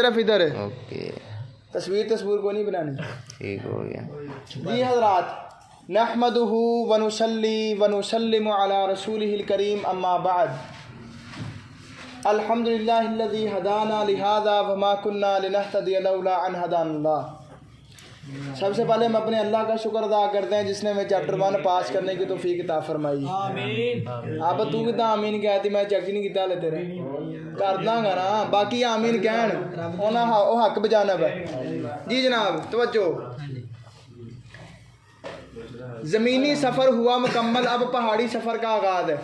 सिर्फ इधर है। ओके, तस्वीर को नहीं बनानी। ठीक हो गया। जी हज़रात, नहमदुहु व नुसल्ली व नुसल्लिमु अला रसूलिहिल करीम, अम्मा बाद। अल्हम्दुलिल्लाहिल्लज़ी हदाना लिहाज़ा व मा कुन्ना लिनहतदिया लौला अन हदानल्लाह। सबसे पहले हम अपने अल्लाह का शुक्र अदा करते हैं जिसने हमें चैप्टर 1 पास करने की तौफीक अता फरमाई। आमीन। आप तू कितना आमीन कहती, मैं चेक नहीं किया ले तेरे कर दांगा ना, बाकी आमीन कहन उन्हें वो हक बजानब है। जी जनाब तवज्जो, ज़मीनी सफ़र हुआ मुकम्मल, अब पहाड़ी सफ़र का आगाज़ है।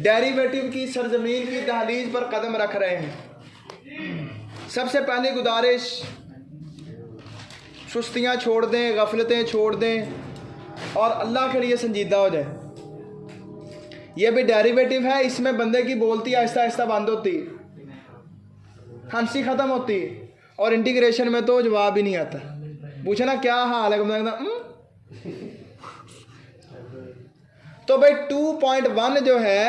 डेरिवेटिव की सरजमीन की दहलीज पर कदम रख रहे हैं। सबसे पहली गुजारिश, सुस्तियाँ छोड़ दें, गफलतें छोड़ दें और अल्लाह के लिए संजीदा हो जाए। यह भी डेरिवेटिव है, इसमें बंदे की बोलती आहिस्ता आहिस्ता बंद होती, हंसी ख़त्म होती, और इंटीग्रेशन में तो जवाब ही नहीं आता। पूछे ना क्या हाल है, तो भाई 2.1 जो है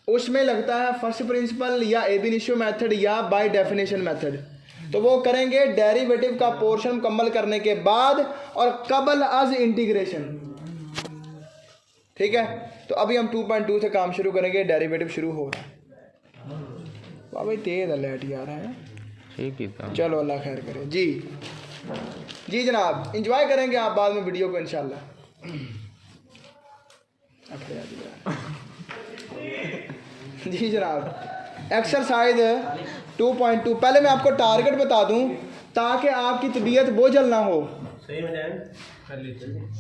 उसमें लगता है फर्स्ट प्रिंसिपल या एब इनिशियो मेथड या बाय डेफिनेशन मेथड। तो वो करेंगे डेरिवेटिव का पोर्शन मुकम्मल करने के बाद और कबल अज इंटीग्रेशन। ठीक है, तो अभी हम 2.2 से काम शुरू करेंगे। डेरिवेटिव शुरू हो रहा है। वाह भाई तेज अलर्ट यार है। ठीक है, चलो अल्लाह खैर करे। जी जनाब, इंजॉय करेंगे आप बाद में वीडियो को इंशाल्लाह। जी जनाब, एक्सरसाइज 2.2। पहले मैं आपको टारगेट बता दूं ताकि आपकी तबीयत बोझल ना हो।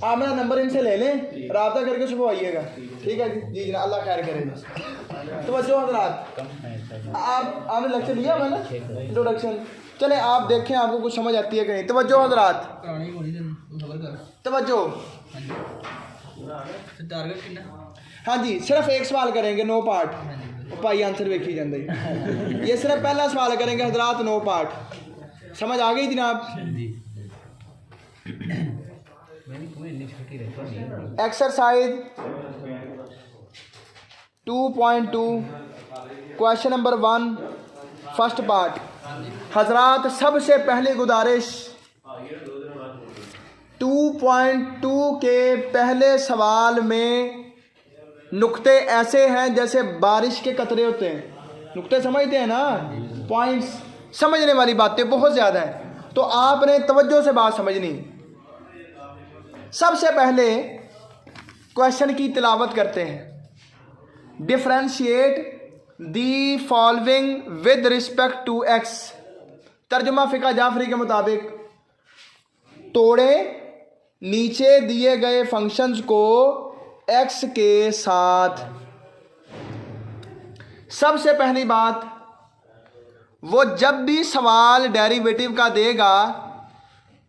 आप मेरा नंबर इनसे ले लें, राब्ता करके सुबह आइएगा। ठीक है जी जनाब, अल्लाह खैर करे। तो बच्चों हज़रात, आपने लेक्चर लिया मैंने इंट्रोडक्शन, चले आप देखें आपको कुछ समझ आती है कि नहीं। तवज्जो हज़रात, तवज्जो। हाँ जी, सिर्फ एक सवाल करेंगे, नो पार्ट। भाई आंसर वेखी जाते ये सिर्फ पहला सवाल करेंगे हजरात, नो पार्ट। समझ आ गई जनाब? Exercise 2.2 question number 1 first part. हजरात सबसे पहले गुजारिश, 2.2 के पहले सवाल में नुक्ते ऐसे हैं जैसे बारिश के कतरे होते हैं। नुक्ते समझते हैं ना, पॉइंट्स, समझने वाली बातें बहुत ज़्यादा हैं, तो आपने तवज्जो से बात समझनी। सबसे पहले क्वेश्चन की तिलावत करते हैं। Differentiate the following with respect to x. तर्जुमा फ़िका जाफरी के मुताबिक, तोड़े नीचे दिए गए फंक्शंस को एक्स के साथ। सबसे पहली बात, वो जब भी सवाल डेरिवेटिव का देगा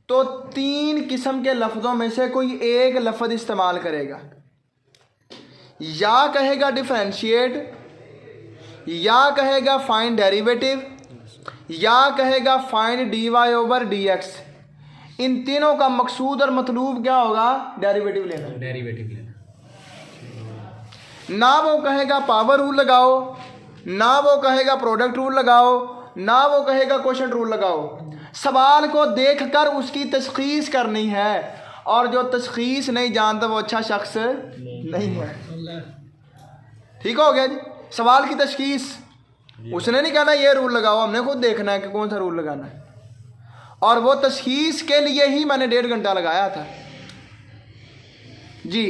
तो 3 किस्म के लफ्ज़ों में से कोई एक लफ्ज़ इस्तेमाल करेगा। या कहेगा डिफरेंशिएट, या कहेगा फाइंड डेरिवेटिव, या कहेगा फाइंड dy ओवर dx। इन तीनों का मकसूद और मतलूब क्या होगा? डेरिवेटिव लेना। ना वो कहेगा पावर रूल लगाओ, ना वो कहेगा प्रोडक्ट रूल लगाओ, ना वो कहेगा क्वोशंट रूल लगाओ। सवाल को देखकर उसकी तशखीस करनी है, और जो तशखीस नहीं जानता वो अच्छा शख्स नहीं है। ठीक हो गया जी? सवाल की तशखीस, उसने नहीं कहना ये रूल लगाओ, हमने खुद देखना है कि कौन सा रूल लगाना है। और वो तशखीस के लिए ही मैंने 1.5 घंटा लगाया था जी।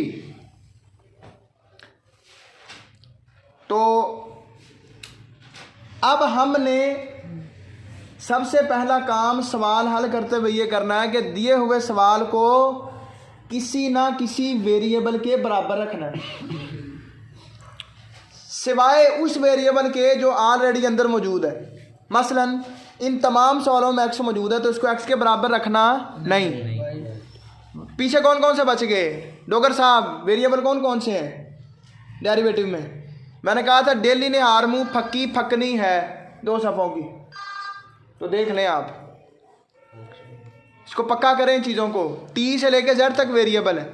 तो अब हमने सबसे पहला काम सवाल हल करते हुए ये करना है कि दिए हुए सवाल को किसी ना किसी वेरिएबल के बराबर रखना है, सिवाय उस वेरिएबल के जो ऑलरेडी अंदर मौजूद है। मसलन इन तमाम सवालों में एक्स मौजूद है तो इसको एक्स के बराबर रखना नहीं। पीछे कौन कौन से बच गए डोगर साहब? वेरिएबल कौन कौन से हैं डेरिवेटिव में? मैंने कहा था डेली ने आर्मू फक्की फकनी है 2 सफ़ों की, तो देख लें आप, इसको पक्का करें इन चीज़ों को। टी से लेके जेड तक वेरिएबल है,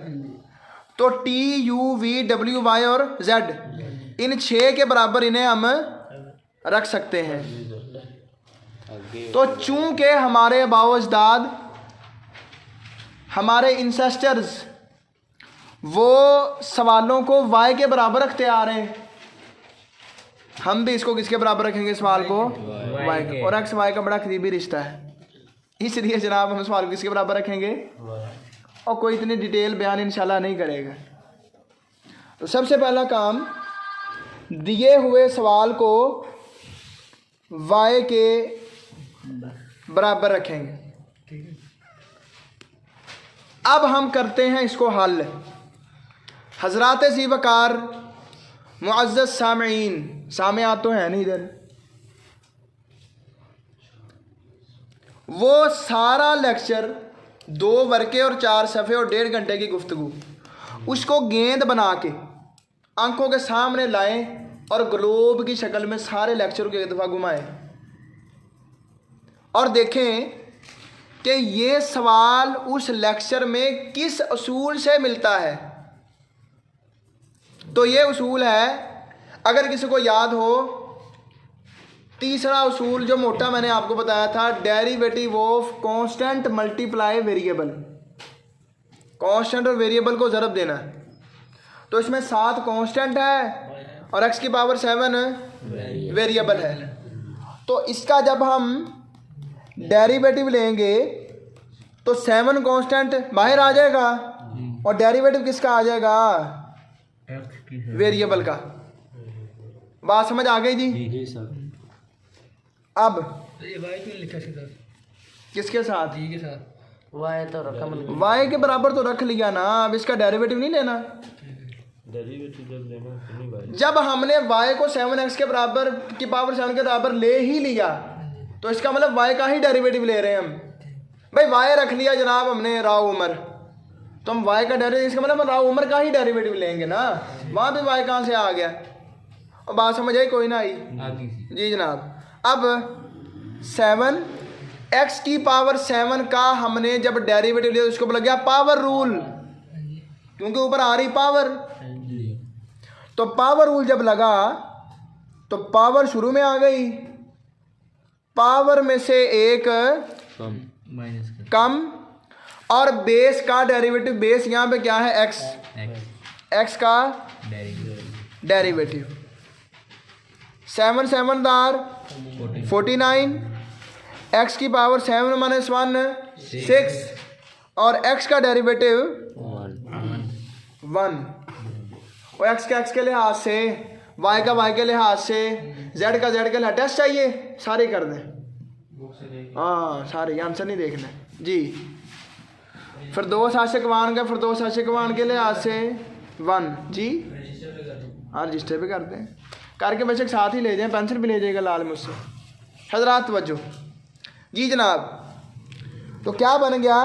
तो टी यू वी डब्ल्यू वाई और जेड, इन 6 के बराबर इन्हें हम रख सकते हैं। तो चूंकि हमारे अबाव-ओ-अजदाद, हमारे इंसेस्टर्स, वो सवालों को y के बराबर रखते आ रहे हैं, हम भी इसको किसके बराबर रखेंगे? सवाल को y के। और x y का बड़ा करीबी रिश्ता है, इसलिए जनाब हम सवाल को किसके बराबर रखेंगे? और कोई इतनी डिटेल बयान इंशाल्लाह नहीं करेगा। तो सबसे पहला काम, दिए हुए सवाल को y के बराबर रखेंगे। अब हम करते हैं इसको हल। हजरात ज़ी वकार, मुअज़्ज़ज़ सामईन, सामयात तो है नहीं इधर, वो सारा लेक्चर 2 वर्के और 4 सफ़े और 1.5 घंटे की गुफ्तगू, उसको गेंद बना के आंखों के सामने लाएं और ग्लोब की शक्ल में सारे लेक्चर को एक दफ़ा घुमाएं और देखें कि ये सवाल उस लेक्चर में किस उसूल से मिलता है। तो ये उसूल है, अगर किसी को याद हो, तीसरा उसूल जो मोटा मैंने आपको बताया था, derivative of constant multiply variable. Constant और वेरिएबल को ज़रब देना है, तो इसमें 7 कांस्टेंट है और x की पावर 7 वेरिएबल है। तो इसका जब हम डेरिवेटिव लेंगे तो 7 कांस्टेंट बाहर आ जाएगा और डेरिवेटिव किसका आ जाएगा? वेरिएबल का। बात समझ आ गई जी सर। अब ये y क्यों लिखा सीधा? किसके साथ? g के साथ। y तो रकम y के बराबर तो रख लिया ना, अब इसका डेरिवेटिव नहीं लेना। डेरिवेटिव जब लेना तो नहीं भाई। जब हमने y को 7x के बराबर की पावर 7 के बराबर ले ही लिया, तो इसका मतलब y का ही डेरिवेटिव ले रहे हैं हम। भाई y रख लिया जनाब हमने राव उमर, तो हम y का डेरिवेटिव, इसका मतलब हम राव उमर का ही डेरिवेटिव लेंगे ना, वहाँ भी y कहाँ से आ गया? और बात समझ आई? कोई ना आई जी जनाब। अब 7x की पावर 7 का हमने जब डेरिवेटिव लिया तो उसको बोला गया पावर रूल, क्योंकि ऊपर आ रही पावर। तो पावर रूल जब लगा तो पावर शुरू में आ गई, पावर में से एक कम और बेस का डेरिवेटिव, बेस यहाँ पे क्या है? x का डेरिवेटिव। 7 7 दार 49, x की पावर 7 माइनस 1 6 और x का डेरिवेटिव 1। और x का x के लिहाज से, y का y के लिहाज से, z का z के लिहाज। टेस्ट चाहिए? सारे कर दें, हाँ सारे, आंसर नहीं देखना जी। फिर 2 आशिक 1 का, फिर 2 आशिक 1 के लिहाज से 1 जी। हाँ रजिस्टर पे करते हैं, करके बेशक साथ ही ले जाएं, पेंसिल भी ले जाएगा लाल मुझसे। हजरात तवज्जो जी जनाब। तो क्या बन गया?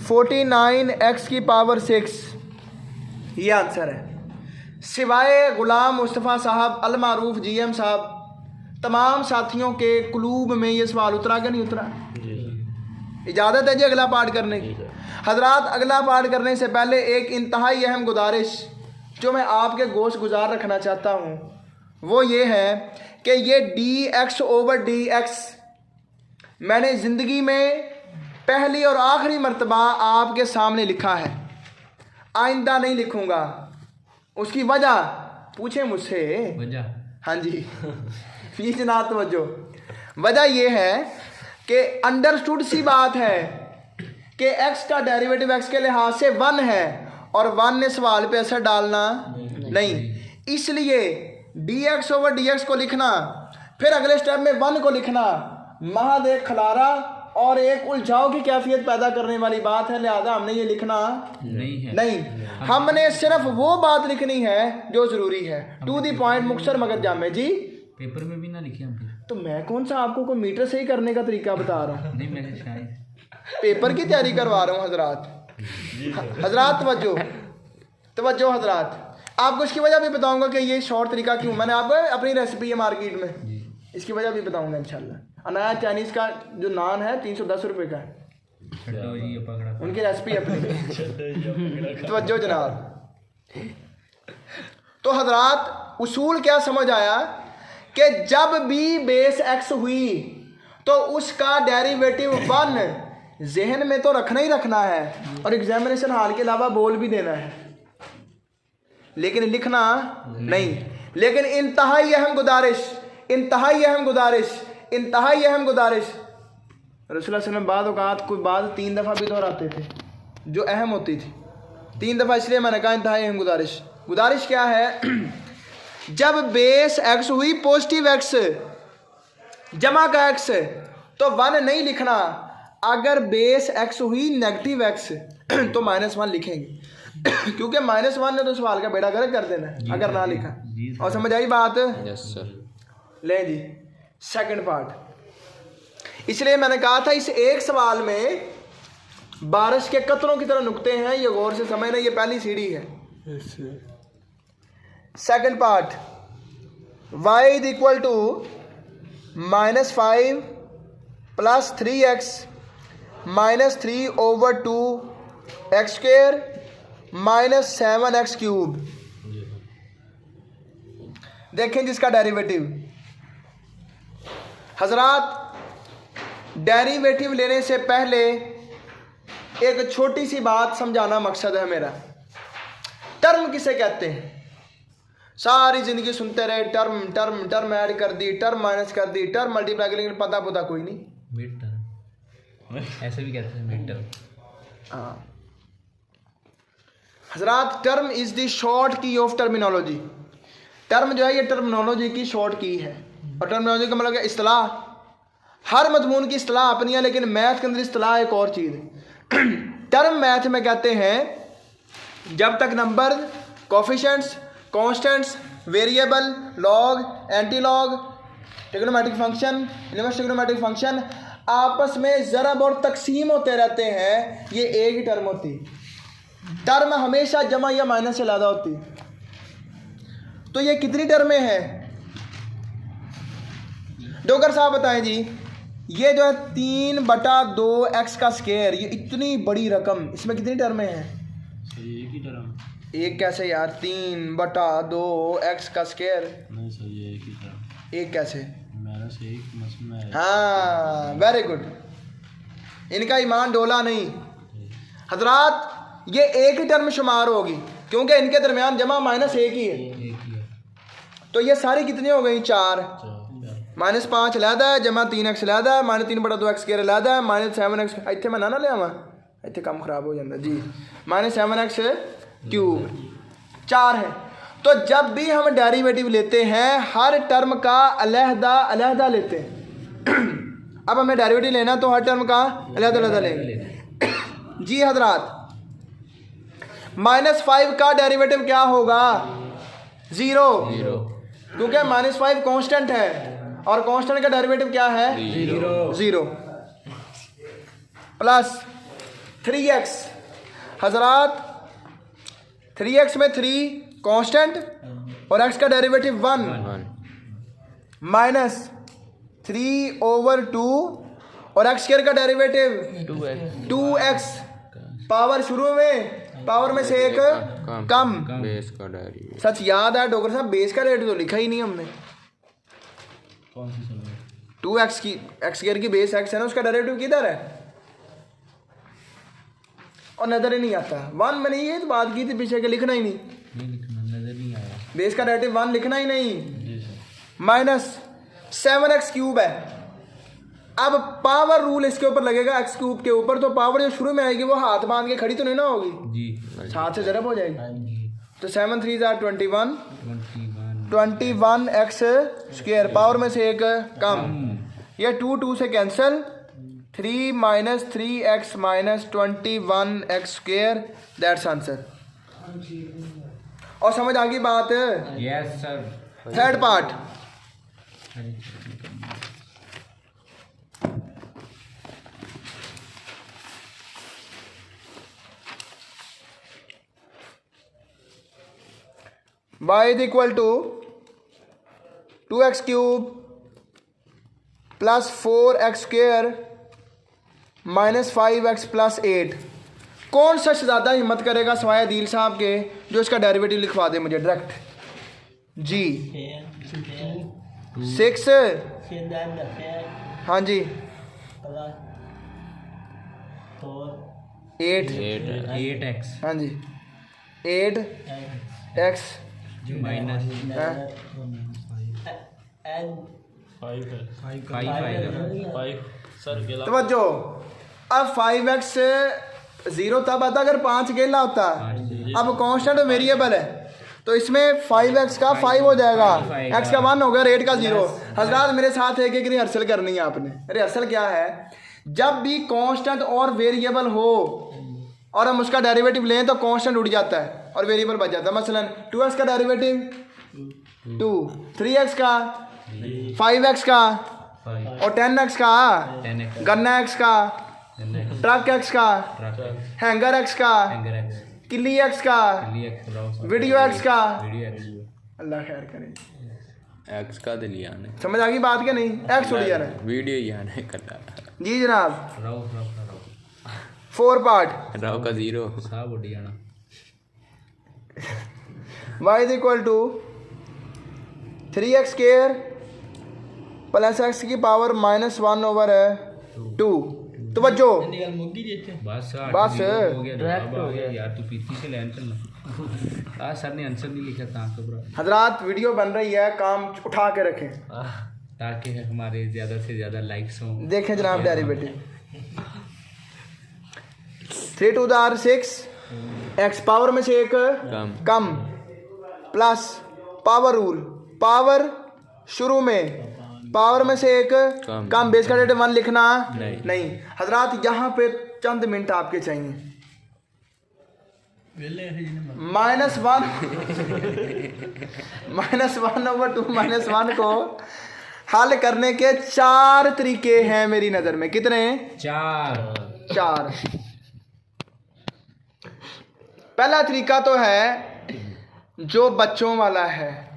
49x की पावर 6, ये आंसर है। सिवाय गुलाम मुस्तफ़ा साहब अल मारूफ GM साहब, तमाम साथियों के कुलूब में ये सवाल उतरा कि नहीं उतरा? इजाज़त है जी अगला पार्ट करने की। हजरात अगला पार्ट करने से पहले एक इंतहाई अहम गुजारिश जो मैं आपके गोश गुजार रखना चाहता हूँ, वो ये है कि ये dx/dx मैंने ज़िंदगी में पहली और आखिरी मर्तबा आपके सामने लिखा है, आइंदा नहीं लिखूँगा। उसकी वजह पूछे मुझसे? वजह? हाँ जी ये जनाब तवज्जो। वजह ये है कि अंडरस्टूड सी बात है कि x का डेरिवेटिव x के लिहाज से 1 है और 1 ने सवाल पे असर डालना नहीं, इसलिए dx/dx को लिखना, फिर अगले स्टेप में 1 को लिखना, महज एक खलारा और एक उलझाव की कैफियत पैदा करने वाली बात है। लिहाजा हमने ये लिखना नहीं, हमने सिर्फ वो बात लिखनी है जो ज़रूरी है, टू दी पॉइंट, मुख्तसर मगर जामे जी। पेपर में भी ना लिखे हम तो मैं कौन सा आपको कोई मीटर सही करने का तरीका बता रहा हूँ? नहीं, मैंने शायद पेपर की तैयारी करवा रहा हूँ हजरात। हजरात तवज्जो हजरात, आपको इसकी वजह भी बताऊंगा कि ये शॉर्ट तरीका क्यों। मैंने आपको अपनी रेसिपी है मार्केट में, इसकी वजह भी बताऊंगा इंशाल्लाह। अनाया चाइनीज़ का जो नान है 310 रुपये का है, उनकी रेसिपी अपनी। तवज्जो जनाब। तो हजरात उसूल क्या समझ आया कि जब भी बेस x हुई तो उसका डेरिवेटिव 1 जहन में तो रखना ही रखना है और एग्जामिनेशन हॉल के अलावा बोल भी देना है, लेकिन लिखना नहीं। लेकिन इंतहाई अहम गुजारिश रसूलुल्लाह सल्लल्लाहु अलैहि वसल्लम बाद औकात कोई बात 3 दफ़ा भी दोहराते थे जो अहम होती थी, 3 दफ़ा, इसलिए मैंने कहा इंतहाई अहम गुजारिश क्या है? जब बेस एक्स हुई पॉजिटिव एक्स जमा का एक्स तो 1 नहीं लिखना, अगर बेस एक्स हुई नेगेटिव एक्स तो -1 लिखेंगे क्योंकि -1 ने तो सवाल का बेड़ा गर्क कर देना है अगर ना लिखा। और समझ आई बात? Yes sir. ले जी सेकंड पार्ट। इसलिए मैंने कहा था इस एक सवाल में बारिश के कतरों की तरह नुक्ते हैं, ये गौर से समझना, ये पहली सीढ़ी है। Second part, y is equal to -5 plus 3x -3/2 x square -7x cube. देखें जिसका डेरिवेटिव, हजरात डेरिवेटिव लेने से पहले एक छोटी सी बात समझाना मकसद है मेरा। टर्म किसे कहते हैं? सारी जिंदगी सुनते रहे टर्म टर्म टर्म ऐड कर दी, टर्म माइनस कर दी, टर्म मल्टीप्लाई कर, लेकिन पता कोई नहीं। मिड टर्म ऐसे भी कहते हैं, मिड टर्म। हाँ हजरात, टर्म इज द शॉर्ट की ऑफ टर्मिनोलॉजी। टर्म जो है ये टर्मिनोलॉजी की शॉर्ट की है, और टर्मिनोलॉजी का मतलब इस्तिलाह। हर मजमून की इस्तिलाह अपनी है, लेकिन मैथ के अंदर इस्तिलाह एक और चीज़ है। टर्म मैथ में कहते हैं जब तक number, coefficients, constants, variable, log, antilog, trigonometric function, inverse trigonometric function आपस में ज़रब और तकसीम होते रहते हैं, ये एक ही टर्म होती। टर्म हमेशा जमा या माइनस से ज़्यादा होती। तो ये कितनी टर्में हैं डोगर साहब बताएं जी? ये जो है 3/2 x का स्क्वायर, ये इतनी बड़ी रकम, इसमें कितनी टर्में हैं? एक ही टर्म। एक कैसे यार? 3/2 x का स्क्वायर नहीं सर, ये एक ही टर्म। एक कैसे? -1 में। हाँ वेरी गुड, इनका ईमान डोला नहीं हजरात। ये एक ही टर्म शुमार होगी क्योंकि इनके दरमियान जमा -1 ही है। एक ही है। तो ये सारी कितनी हो गई? 4। -5 लैदा है, जमा 3x लैदा है, -3/2 x स्क्वायर लैदा है, -7x इतने मैं ना लिया वा इतने काम खराब हो जाता जी, -7x क्यूब 4 है। तो जब भी हम डेरिवेटिव लेते हैं हर टर्म का अलहदा लेते हैं। अब हमें डेरिवेटिव लेना तो हर टर्म का अलहदा लेंगे जी हजरात। -5 का डेरिवेटिव क्या होगा? 0, क्योंकि -5 कांस्टेंट है और कांस्टेंट का डेरिवेटिव क्या है? 0 प्लस 3x हजरात, 3x में 3 कांस्टेंट और x का डेरिवेटिव 1 -3/2 और x स्क्वायर का डेरिवेटिव 2x। पावर शुरू में, पावर में से एक कम। बेस का डेरिवेटिव सच याद है डॉक्टर साहब, बेस का रेट तो लिखा ही नहीं हमने। कौन सी सुन? 2x की, x स्क्वायर की बेस x है ना, उसका डेरिवेटिव किधर है? और नजर ही नहीं आता। 1 मैंने ये तो बात की थी पीछे के, लिखना ही नहीं, लिखना नजर नहीं आया। बेस का डेरिवेटिव 1 लिखना ही नहीं। जी सर। -7x क्यूब है। अब पावर रूल इसके ऊपर लगेगा x क्यूब के ऊपर, तो पावर जो शुरू में आएगी वो हाथ बांध के खड़ी तो नहीं ना होगी जी। हाथ से ज़रब हो जाएगी। हाँ जी। तो 7 3 21 21 21x स्क्वायर, पावर में से एक कम, ये 2 से cancel, 3 - 3x - 21x square, that's answer. और समझ आ गई बात? Yes sir. Third part, y is equal to 2x cube plus 4x square -5x + 8। कौन सा ज़्यादा हिम्मत करेगा सवाए दिल साहब के जो इसका डेरिवेटिव लिखवा दे मुझे डायरेक्ट जी? 6 हाँ जी एट 8x हाँ जी 8 एक्स माइनस फाइव है 5 आएगा। फाइव सर अकेला तवज्जो। अब 5x से 0 तब आता अगर 5 अकेला होता। अब कांस्टेंट वेरिएबल है तो इसमें 5x का 5 हो जाएगा, x का 1 होगा, रेट का 0। हजरात मेरे साथ एक रिहर्सल करनी है आपने। रिहर्सल क्या है, जब भी कांस्टेंट और वेरिएबल हो और हम उसका डेरिवेटिव लें तो कांस्टेंट उड़ जाता है और वेरिएबल बच जाता है। मसलन 2x का डेरिवेटिव 2, 3x का, 5x का और 10x का, 10x गन्ना x का, ट्रक x का, ट्रक हैंगर x का, हैंगर x किली x का, लिए वीडियो x का। वीडियो x अल्लाह खैर करे। एक्स का दिल याने समझ आ गई बात क्या नहीं? x उड़ जाना है। वीडियो याने करना जी जनाब। राव 4 पार्ट राव का 0 साहब उड़ जाना y is equal to 3x square plus x की पावर -1 ओवर 2। तवज्जो बस बस। हो गया जवाब आ गया यार। तू पीती से लैन चलना। आज सर ने आंसर नहीं लिखा था तो ब्रो, हजरात वीडियो बन रही है, काम उठा के रखें, ताकि हमारे ज़्यादा से ज़्यादा लाइक्स हों। देखें जनाब derivative 3 to the r 6 x power में से एक कम प्लस पावर रूल, पावर शुरू में, पावर में से एक कम, बेस का डेट 1 लिखना नहीं। हजरात यहाँ पे चंद मिनट आपके चाहिए। -1 -1/2 -1 को हल करने के 4 तरीके हैं मेरी नज़र में। कितने? 4। पहला तरीका तो है जो बच्चों वाला है,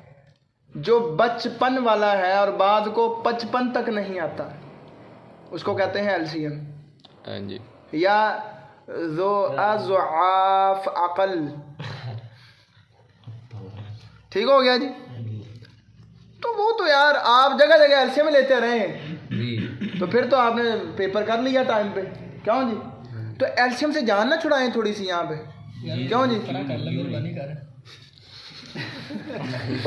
जो बचपन वाला है और बाद को 55 तक नहीं आता, उसको कहते हैं एलसीएम हाँ जी या जो अज़आफ अकल। ठीक हो गया जी। तो वो तो यार आप जगह जगह एलसीएम लेते रहे जी तो फिर तो आपने पेपर कर लिया टाइम पे, क्यों जी? तो एलसीएम से जान ना छुड़ाएं थोड़ी सी यहाँ पे, क्यों जी?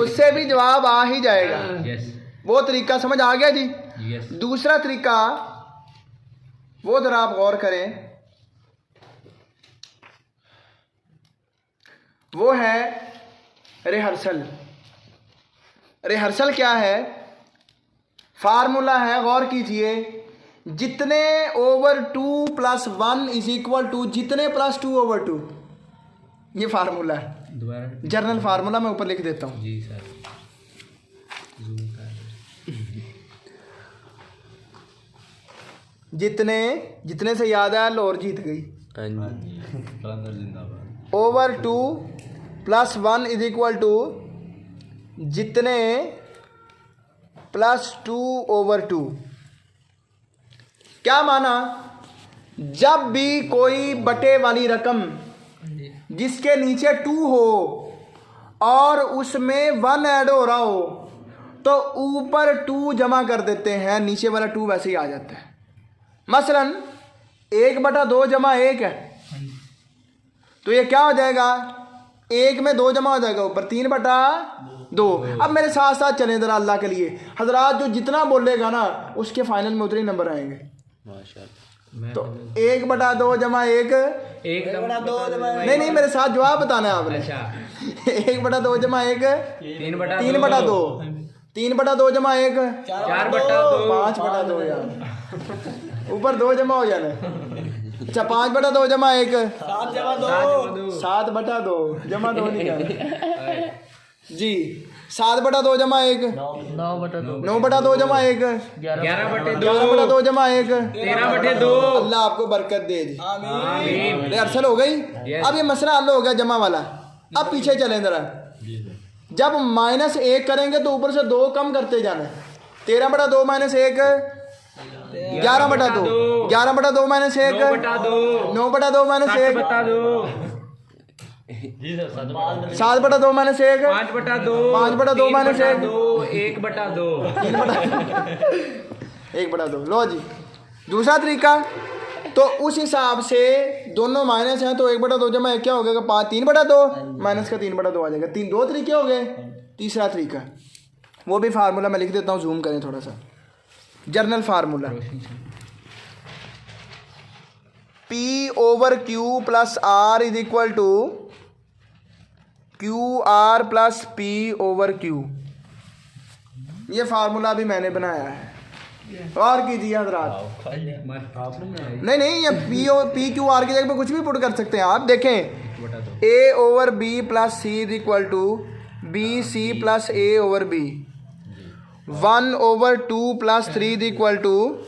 उससे भी जवाब आ ही जाएगा। यस वो तरीका समझ आ गया जी? यस दूसरा तरीका वो जरा आप गौर करें, वो है रिहर्सल। रिहर्सल क्या है? फार्मूला है, गौर कीजिए, जितने ओवर 2 + 1 इज इक्वल टू जितने प्लस 2 ओवर 2। ये फार्मूला है, दोबारा जर्नल फार्मूला मैं ऊपर लिख देता हूँ। जी सर जूम कर जितने से याद आया लाहौर जीत गई। हाँ जी जिंदाबाद। ओवर 2 + 1 इज इक्वल टू जितने प्लस 2 ओवर 2। क्या माना? जब भी कोई बटे वाली रकम जिसके नीचे 2 हो और उसमें 1 ऐड हो रहा हो तो ऊपर 2 जमा कर देते हैं, नीचे वाला 2 वैसे ही आ जाता है। मसलन 1/2 = 1 है तो ये क्या हो जाएगा? 1 में 2 जमा हो जाएगा ऊपर 3/2। अब मेरे साथ साथ चलें जरा अल्लाह के लिए। हजरात जो जितना बोलेगा ना उसके फाइनल में उतने ही नंबर आएंगे। माशाल्लाह तो 1/2 = 1। नहीं मेरे साथ जवाब बताना है आपने। अच्छा 1/2 = 1 3/2 3/2 3/2 = 1 4/2 5/2 यार ऊपर 2 जमा हो जाना। अच्छा 5/2 = 1 7/2 जमा 2 नहीं जाना जी। 7/2 = 1 9/2 = 1 11/2 = 1 13/2 अल्लाह आपको बरकत दे जी। आमीन। रिहर्सल हो गई। अब ये मसला हल हो गया जमा वाला। अब पीछे चलें जरा। जब -1 करेंगे तो ऊपर से 2 कम करते जाना। 13/2 - 1 11/2 11/2 - 1 9/2 - 1 जी सर 7/2 - 1 5/2 5/2 - 1 1/2 3/2 1/2। लो जी दूसरा तरीका, तो उस हिसाब से दोनों माइनस हैं तो 1/2 जमा 1 क्या हो गया 5, 3/2 माइनस का 3/2 आ जाएगा। 2 तरीके हो गए। तीसरा तरीका वो भी फार्मूला मैं लिख देता हूँ, जूम करें थोड़ा सा, general formula P/Q plus R is equal to QR plus P/Q। ये फार्मूला भी मैंने बनाया है। और कीजिए हजरात। नहीं ये P/Q/R की जगह पे कुछ भी पुट कर सकते हैं आप। देखें A/B plus C is equal to BC plus A/B। 1/2 plus 3 is equal to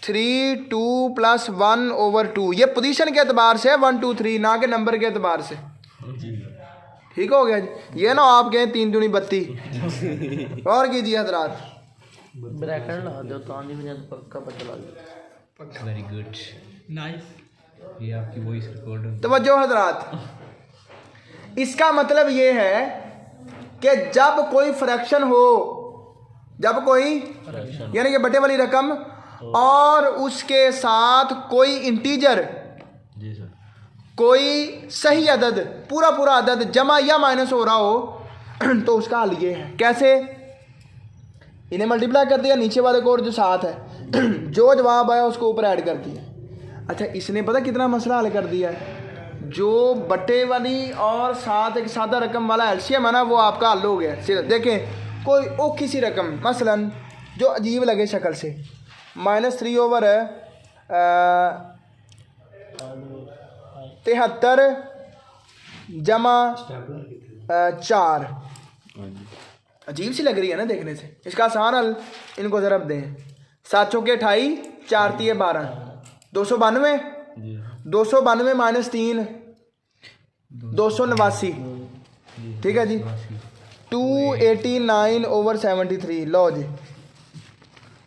3 2 plus 1/2। ये पोजीशन के एतबार से 1 2 3, ना के नंबर के एतबार से। ठीक हो गया जी। ये ना आप कहें 3 दूनी 32। और कीजिए हजरात। ब्रैकेट लगा दो तो आंधी में पक्का पता लग। Very good, nice. ये आपकी वॉइस रिकॉर्ड है। तवज्जो हजरात, इसका मतलब ये है कि जब कोई फ्रैक्शन हो, जब कोई यानी कि बटे वाली रकम और उसके साथ कोई इंटीजर, जी सर, कोई सही अदद, पूरा अदद जमा या माइनस हो रहा हो तो उसका हल ये है। कैसे? इन्हें मल्टीप्लाई कर दिया, नीचे वाले को और जो साथ है जो जवाब आया उसको ऊपर ऐड कर दिया। अच्छा इसने पता कितना मसला हल कर दिया है। जो बटे वाली और साथ एक सादा रकम वाला एलसीएम है ना, वो आपका हल हो गया। सीधा देखें कोई औखी सी रकम मसलन जो अजीब लगे शक्ल से, -3/73 जमा 4। अजीब सी लग रही है ना देखने से। इसका आसान हल इनको ज़रब दें। 7 चौके 28, 4 तिये 12, 292। 292 माइनस 3 289। ठीक है जी। 289/73। लो जी,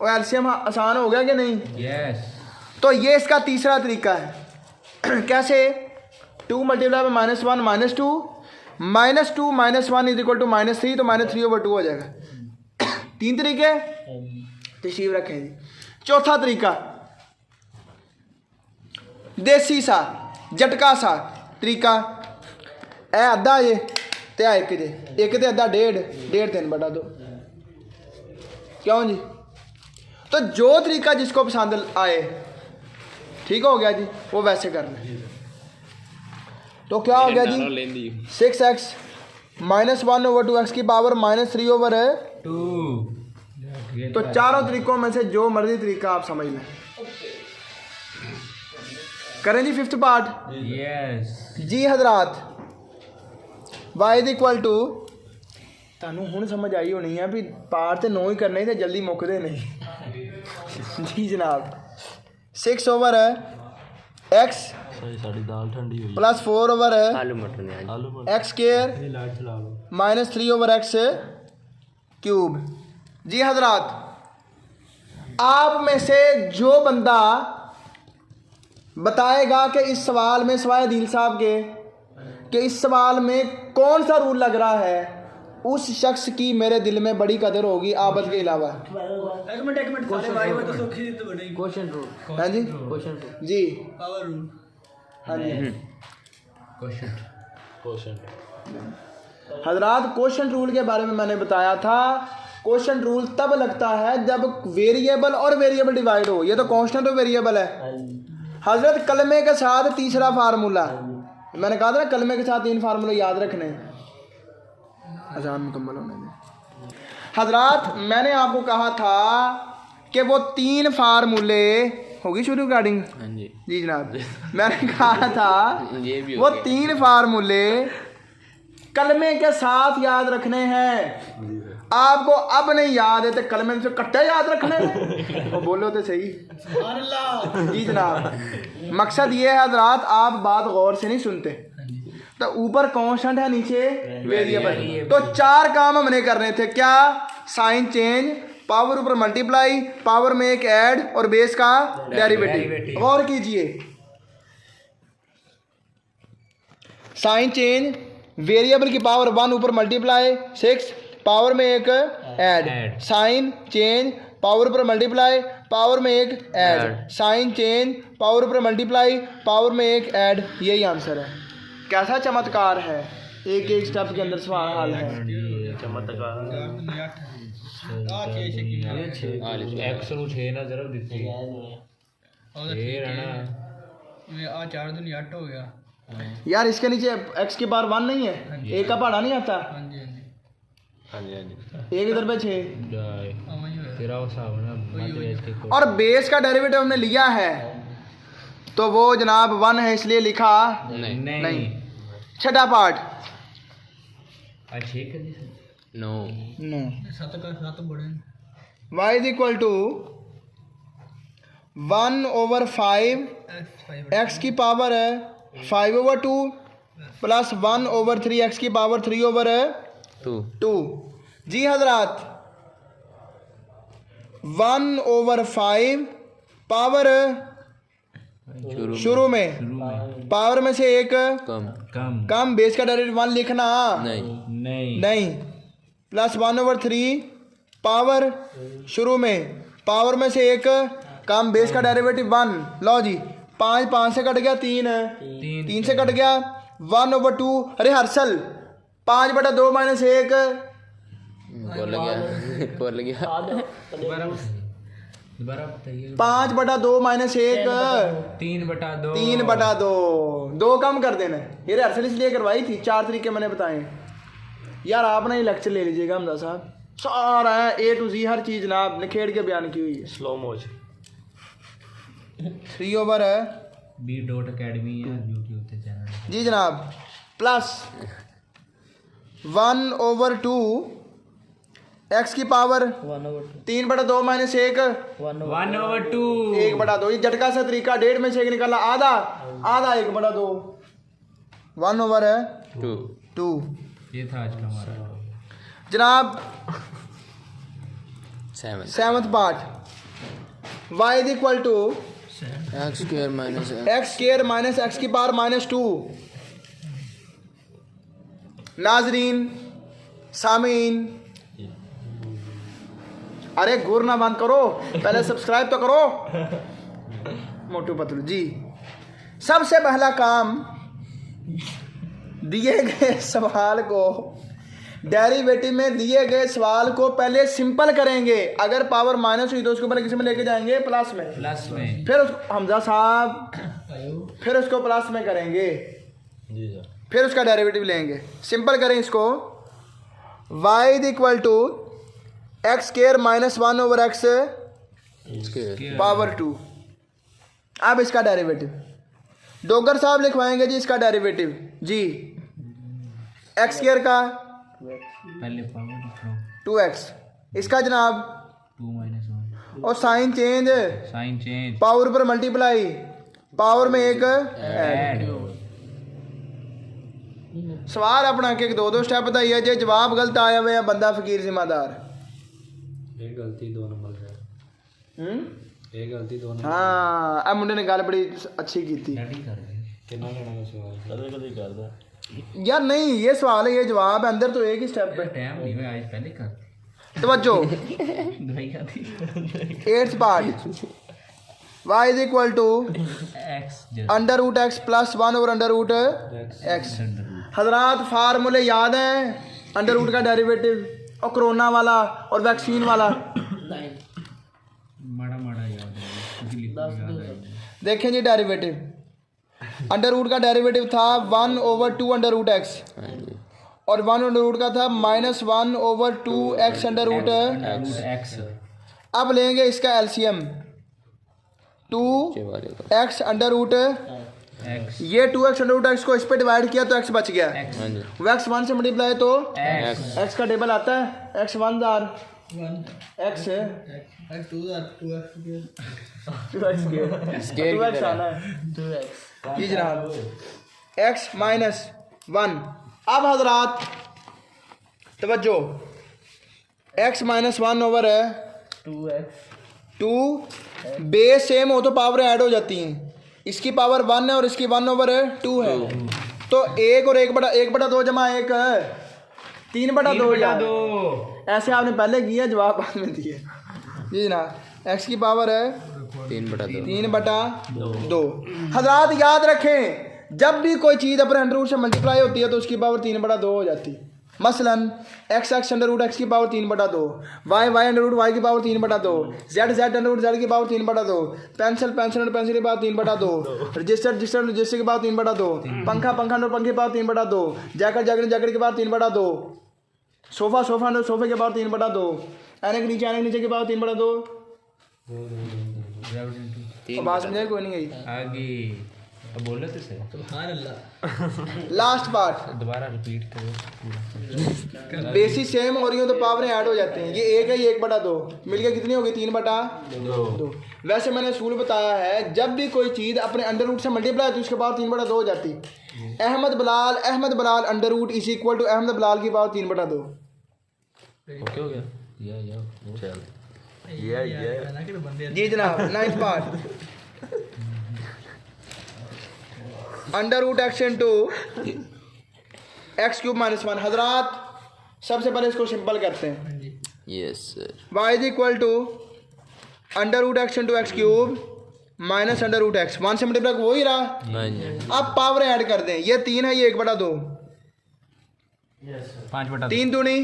और एलसीएम आसान हो गया कि नहीं? यस। तो ये इसका तीसरा तरीका है। कैसे? 2 मल्टीप्लाई में -1 -2, -2 -1 इज इक्वल टू -3, तो -3/2 हो जाएगा। 3 तरीके तशरीफ रखें जी। चौथा तरीका देसी सा झटका सा तरीका ए अद्धा जे ते 1 जे, 1 ते अद्धा 1.5 3/2। क्यों जी? तो जो तरीका जिसको पसंद आए, ठीक हो गया जी, वो वैसे करना है। तो क्या हो गया जी? 6x -1/2x की पावर -3/2। तो चारों तरीकों में से जो मर्जी तरीका आप समझ लें। करें जी 5th पार्ट। यस जी हजरात, y इज इक्वल टू, ਤੁਹਾਨੂੰ ਹੁਣ समझ आई होनी है भी पार्ट तो 9 ही करने तो जल्दी मुकते नहीं। जी जनाब, 6/x सही साड़ी दाल ठंडी हुई प्लस 4/x आलू मटर ने आज स्क्वायर -3/x क्यूब। जी हजरात, आप में से जो बंदा बताएगा कि इस सवाल में, सवाए दिल साहब के, कि इस सवाल में कौन सा रूल लग रहा है, उस शख्स की मेरे दिल में बड़ी कदर होगी आबद के अलावा। एक मिनट क्वेश्चन रूल। हाँ जी क्वेश्चन रूल जी, पावर रूल। हाँ जी क्वेश्चन हजरात, क्वेश्चन रूल के बारे में मैंने बताया था। क्वेश्चन रूल तब लगता है जब वेरिएबल और वेरिएबल डिवाइड हो। ये तो कांस्टेंट और वेरिएबल है। हजरत कलमे के साथ तीसरा फार्मूला, मैंने कहा था ना कलमे के साथ 3 फार्मूले याद रखने। अजान मुकम्मल होने दें हजरात। मैंने आपको कहा था कि वो 3 फार्मूले, होगी शुरू रिकॉर्डिंग? हाँ जी जी जनाब, मैंने कहा था ये भी हो वो गया। 3 फार्मूले कलमे के साथ याद रखने हैं। आपको अब नहीं याद है तो कलमे से कट्टे याद रखने हैं। वो बोलो तो सही। जी जनाब, मकसद ये है हजरात, आप बात गौर से नहीं सुनते। तो ऊपर कांस्टेंट है, नीचे वेरिएबल। तो 4 काम हमने करने थे। क्या? साइन चेंज, पावर ऊपर मल्टीप्लाई, पावर में एक ऐड और बेस का डेरिवेटिव। गौर कीजिए, साइन चेंज, वेरिएबल की पावर 1 ऊपर मल्टीप्लाई 6, पावर में एक ऐड, साइन चेंज पावर पर मल्टीप्लाई, पावर में एक ऐड, साइन चेंज, पावर पर मल्टीप्लाई, पावर में एक ऐड, यही आंसर है। कैसा चमत्कार है, एक एक स्टेप के अंदर सवाल हल है। एक्स ਨੂੰ 6 ਨਾਲ ਜ਼ਰਬ ਦਿੱਤੀ ਇਹ ਰਹਿਣਾ आ 4 दूनी 8 हो गया। यार इसके नीचे x की पावर 1 नहीं है, एक का पहाड़ा नहीं आता, हाँ जी हाँ जी एक इधर पे 6 ਜਾਏ वही होया। ਤੇਰਾ ਉਹ ਹਿਸਾਬ ਨਾਲ ਮੱਧ ਵਿੱਚ ਕੇ और बेस का डेरिवेटिव हमने लिया है तो वो जनाब 1 है इसलिए लिखा नहीं। छठा पार्ट ਆ 6 ਕਦੀ नो नो 7 का 7 बड़े हैं। y is equal to 1/5 x की पावर 5/2 प्लस 1/3 x की पावर 3/2। 2 जी हजरात 1/5 पावर शुरू में पावर में से एक कम कम, बेस का डेरिवेटिव 1 लिखना नहीं नहीं, प्लस 1/3 पावर शुरू में पावर में से एक कम, बेस का डेरिवेटिव 1। लो जी 5 से कट गया, 3 से कट गया, 1/2। अरे हर्षल 5/2 माइनस 1 बोल गया दोबारा बताइए 5/2 माइनस 1 3/2 3/2, 2 कम कर देना। ये रिहर्सल इसलिए करवाई थी, 4 तरीके मैंने बताए। यार आपने ही लेक्चर ले लीजिएगा हमदा साहब, सारा है A to Z हर चीज़ ना आपने खेड़ के बयान की हुई है। स्लो मोज 3/b.academy है यूट्यूब पे चैनल जी जनाब, प्लस 1/2 x की पावर 3/2 माइनस 1 1/2 1/2। ये झटका सा तरीका, 1.5 में से 1 निकाला, आधा 1/2 1/2। ये था आज का हमारा जनाब 7 7th part y is equal to x square minus x square minus x की पावर -2। नाजरीन सामीन, अरे घूर ना बंद करो, पहले सब्सक्राइब तो करो। मोटू पतलू जी, सबसे पहला काम दिए गए सवाल को, डेरिवेटिव में दिए गए सवाल को पहले सिंपल करेंगे। अगर पावर माइनस हुई तो उसको पहले किसी में लेके जाएंगे प्लस में, फिर उसको हमजा साहब फिर उसको प्लस में करेंगे, जी सर, फिर उसका डेरिवेटिव लेंगे। सिंपल करें इसको, y is equal to x square minus 1/x square power 2। अब इसका डेरिवेटिव डोगर साहब लिखवाएंगे जी, इसका डेरिवेटिव जी एक्स स्क्वायर का पहले पावर लिखो 2x, इसका जनाब 2 - 1 और sign change, sign change power पर मल्टीप्लाई, पावर में एक ऐड। सवाल अपना के 2 स्टेप बताइए, जे जवाब गलत आया हुआ है बंदा फकीर जिम्मेदार। एक गलती 2 नंबर है, एक गलती 2 नंबर। हाँ अब मुंडे ने गल बड़ी अच्छी की थी रेडी कर दे कितना लेना है सवाल? कदे कदे करदा यार, नहीं ये सवाल है, ये जवाब है, अंदर तो एक ही स्टेप है। टाइम नहीं है आज, पहले कर तवज्जो दवाई खाती 8th part y is equal to x √x plus 1/√x। हजरात फार्मूले याद हैं, अंडर रूट का डेरिवेटिव और कोरोना वाला और वैक्सीन वाला माड़ा याद है, कुछ लिखो याद है। देखें जी, डेरिवेटिव अंडर रूट का डेरिवेटिव था 1/2√x और 1/√x का था -1/2x x अब लेंगे इसका एलसीएम 2x √x, ये 2x √x को इस पे डिवाइड किया तो x बच गया। वो x 1 से मल्टीप्लाई तो x का टेबल आता है, x 1 जार x है 2x आना है जी जनाब, x -1। अब हजरात तवज्जो, x -1/2 बेस सेम हो तो पावर ऐड हो जाती हैं। इसकी पावर 1 है और इसकी 1/2 है, तो 1 और 1/2 जमा 1 3/2। ऐसे आपने पहले किया, जवाब बाद में दिए। जी जनाब एक्स की पावर है 3/2 3/2। हजरात याद रखें जब भी कोई चीज़ अपने अंडर रूट से मल्टीप्लाई होती है तो उसकी पावर 3/2 हो जाती है। मसलन एक्स अंडर रूट एक्स की power 3/2, Y under root Y की power 3/2, Z under root Z की पावर 3/2, पेंसिल अंडर पेंसिल की पावर 3/2, रजिस्टर की पावर 3/2, पंखा अंडर पंखे की पावर 3/2, जैकेट की पावर 3/2, सोफा अंडर सोफे की पावर 3/2, ऐनक नीचे की पावर 3/2। बात समझाई कोई नहीं गई आगे अब बोलो तो सही। सुभान अल्लाह। लास्ट पार्ट दोबारा रिपीट करो। बेसिस सेम हो रही हो तो पावरें ऐड हो जाती हैं। ये एक है ये 1/2 मिलकर कितनी होगी 3/2। वैसे मैंने असूल बताया है जब भी कोई चीज़ अपने अंडर रूट से मल्टीप्लाई तो उसके पावर 3/2 हो जाती। Ahmad Bilal under root is equal to Ahmad Bilal की पावर 3/2। ओके हो गया या चल जी जनाब 9th part under root x into x cube -1। हजरात सबसे पहले इसको सिंपल करते हैं। Yes sir y is equal to under root x into x cube minus under root x 1 से मल्टीप्लाई हो ही रहा। हाँ जी अब पावर ऐड कर दें। ये 3 है ये 1/2 5/2 3 दूनी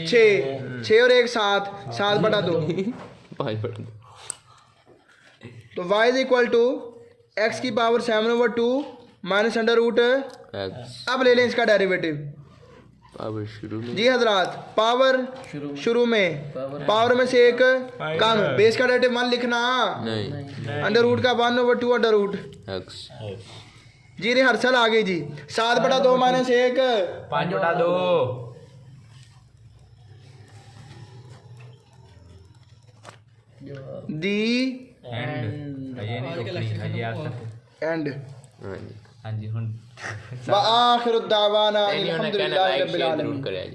6 और 1 7 7/2। 5/2 तो Y is equal to X की power 7/2 minus under root. X अब ले लें इसका डेरिवेटिव। पावर शुरू में जी हजरात पावर शुरू में पावर में से एक कम बेस का डेरिवेटिव 1 लिखना नहीं अंडर रूट का 1/2 अंडर रूट। एक्स जी रिहर्सल आ गई जी 7/2 माइनस 1 5/2 दी एंड ये नहीं रोकनी है ये आता एंड हाँ जी हाँ जी हुन व आखिर दावाना नहीं होना कहना अल्हम्दुलिल्लाहि लाइक रब्बिल शेयर आलमीन। जरूर करें।